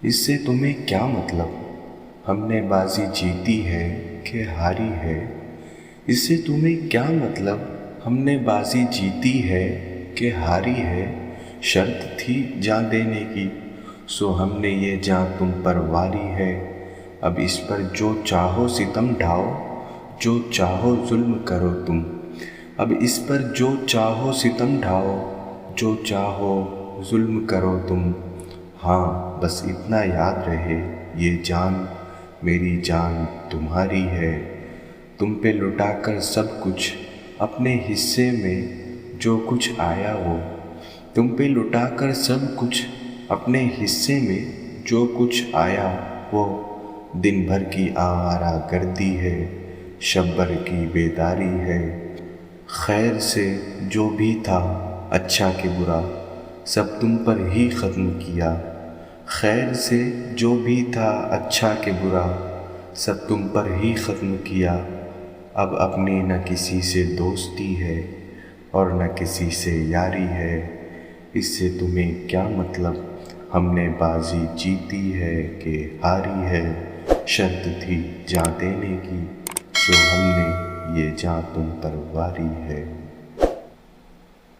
اس سے تمہیں کیا مطلب ہم نے بازی جیتی ہے کہ ہاری ہے؟ اس سے تمہیں کیا مطلب ہم نے بازی جیتی ہے کہ ہاری ہے؟ شرط تھی جان دینے کی، سو ہم نے یہ جان تم پر واری ہے۔ اب اس پر جو چاہو ستم ڈھاؤ، جو چاہو ظلم کرو تم۔ اب اس پر جو چاہو ستم ڈھاؤ، جو چاہو ظلم کرو تم۔ ہاں بس اتنا یاد رہے، یہ جان میری جان تمہاری ہے۔ تم پہ لٹا کر سب کچھ اپنے حصے میں جو کچھ آیا وہ۔ تم پہ لٹا کر سب کچھ اپنے حصے میں جو کچھ آیا وہ۔ دن بھر کی آوارہ گردی ہے، شب بھر کی بیداری ہے۔ خیر سے جو بھی تھا اچھا کہ برا، سب تم پر ہی ختم کیا۔ خیر سے جو بھی تھا اچھا کہ برا، سب تم پر ہی ختم کیا۔ اب اپنی نہ کسی سے دوستی ہے اور نہ کسی سے یاری ہے۔ اس سے تمہیں کیا مطلب ہم نے بازی جیتی ہے کہ ہاری ہے؟ شرط تھی جان دینے کی، سو ہم نے یہ جان تم پر واری ہے۔